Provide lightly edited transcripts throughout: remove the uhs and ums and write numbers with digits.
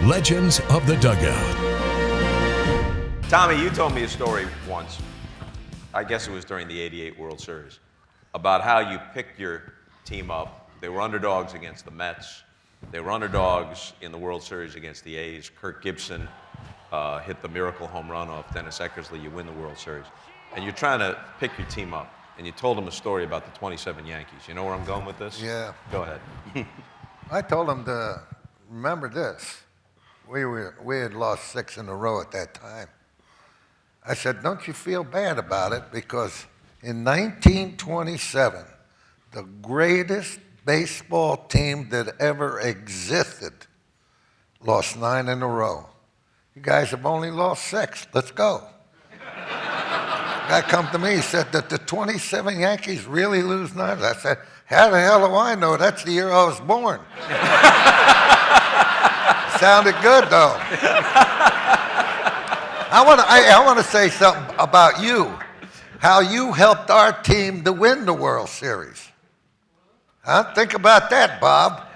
Legends of the Dugout. Tommy, you told me a story once, I guess it was during the '88 World Series, about how you picked your team up. They were underdogs against the Mets. They were underdogs in the World Series against the A's. Kirk Gibson hit the miracle home run off Dennis Eckersley. You win the World Series. And you're trying to pick your team up. And you told them a story about the 27 Yankees. You know where I'm going with this? Yeah. Go ahead. I told him to remember this. We had lost 6 in a row at that time. I said, don't you feel bad about it, because in 1927, the greatest baseball team that ever existed lost 9 in a row. You guys have only lost 6. Let's go. Guy come to me, he said, that the 27 Yankees really lose 9? I said, how the hell do I know? That's the year I was born. Sounded good, though. I want to say something about you, how you helped our team to win the World Series. Huh? Think about that, Bob.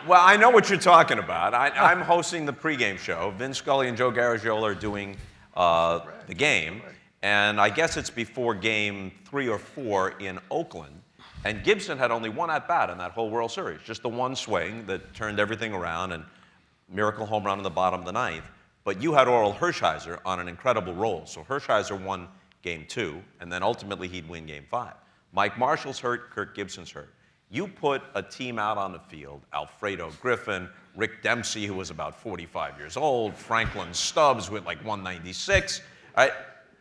Well, I know what you're talking about. I'm hosting the pregame show. Vince Scully and Joe Garagiola are doing the game. And I guess it's before game 3 or 4 in Oakland. And Gibson had only one at-bat in that whole World Series, just the one swing that turned everything around and miracle home run in the bottom of the 9th. But you had Orel Hershiser on an incredible roll. So Hershiser won game 2, and then ultimately he'd win game 5. Mike Marshall's hurt, Kirk Gibson's hurt. You put a team out on the field, Alfredo Griffin, Rick Dempsey, who was about 45 years old, Franklin Stubbs with like 196. Right?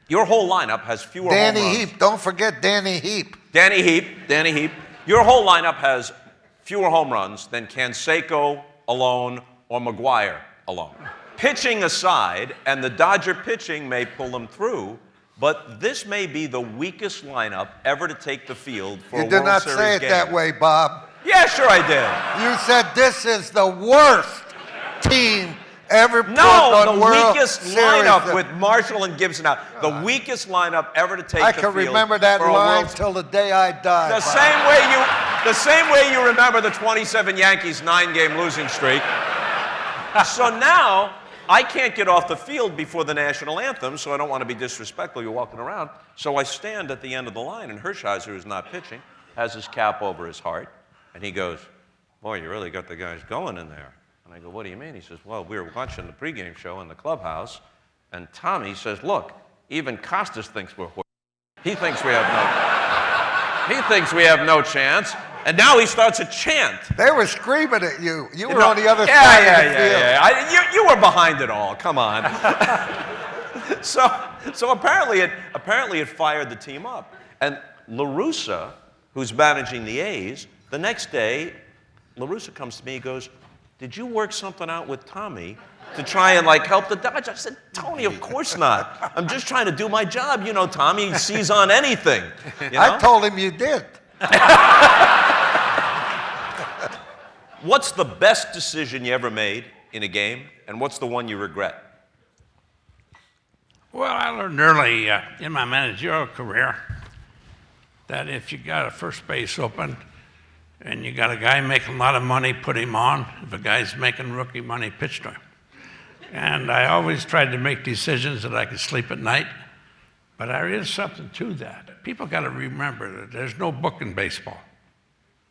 Your whole lineup has fewer home runs. Danny Heap, don't forget Danny Heap. Danny Heap. Your whole lineup has fewer home runs than Canseco alone or McGuire alone. Pitching aside, and the Dodger pitching may pull them through, but this may be the weakest lineup ever to take the field for a World Series game. You did not say it that way, Bob. Yeah, sure I did. You said this is the worst team ever put No, on the World weakest Series. lineup with Marshall and Gibson out. The weakest lineup ever to take the I field. can remember that for a line World till the day I die. The same way you remember the 27 Yankees 9-game losing streak. So now I can't get off the field before the national anthem, so I don't want to be disrespectful. You're walking around. So I stand at the end of the line, and Hershiser, who's not pitching, has his cap over his heart, and he goes, boy, you really got the guys going in there. And I go, what do you mean? He says, well, we were watching the pregame show in the clubhouse, and Tommy says, look, even Costas thinks we're horse. He thinks we have no chance. And now he starts a chant. They were screaming at you. You were on the other side of the field. Yeah. You were behind it all. Come on. So apparently it fired the team up. And La Russa, who's managing the A's, the next day, La Russa comes to me and goes, did you work something out with Tommy to try and help the Dodgers? I said, Tony, of course not. I'm just trying to do my job. You know, Tommy sees on anything. You know? I told him you did. What's the best decision you ever made in a game, and what's the one you regret? Well, I learned early in my managerial career that if you got a first base open and you got a guy making a lot of money, put him on. If a guy's making rookie money, pitch to him. And I always tried to make decisions that I could sleep at night. But there is something to that. People got to remember that there's no book in baseball.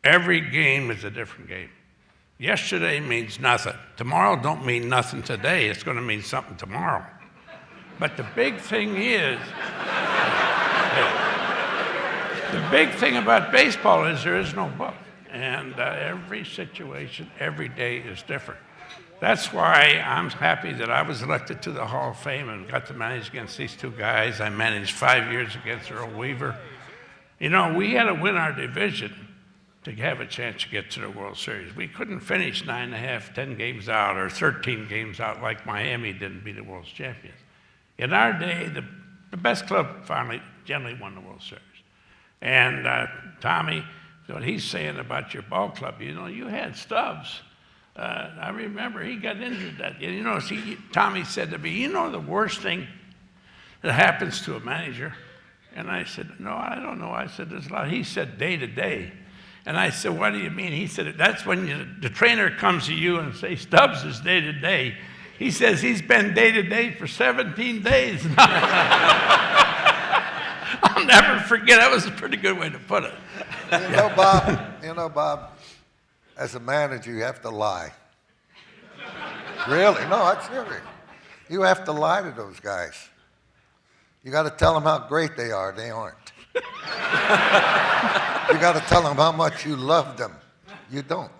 Every game is a different game. Yesterday means nothing. Tomorrow don't mean nothing today. It's going to mean something tomorrow. But the big thing is, the big thing about baseball is there is no book. And every situation, every day is different. That's why I'm happy that I was elected to the Hall of Fame and got to manage against these two guys. I managed 5 years against Earl Weaver. You know, we had to win our division to have a chance to get to the World Series. We couldn't finish 9.5, 10 games out, or 13 games out like Miami did and be the world's champions. In our day, the best club finally generally won the World Series. And Tommy, what he's saying about your ball club, you know, you had Stubbs. I remember he got injured that year. You know, Tommy said to me, you know the worst thing that happens to a manager? And I said, no, I don't know. I said, there's a lot. He said, day to day. And I said, what do you mean? He said, that's when the trainer comes to you and says, Stubbs is day to day. He says he's been day to day for 17 days now. I'll never forget. That was a pretty good way to put it. You know, Bob, as a manager, you have to lie. Really? No, I'm serious. You have to lie to those guys. You got to tell them how great they are. They aren't. You got to tell them how much you love them. You don't.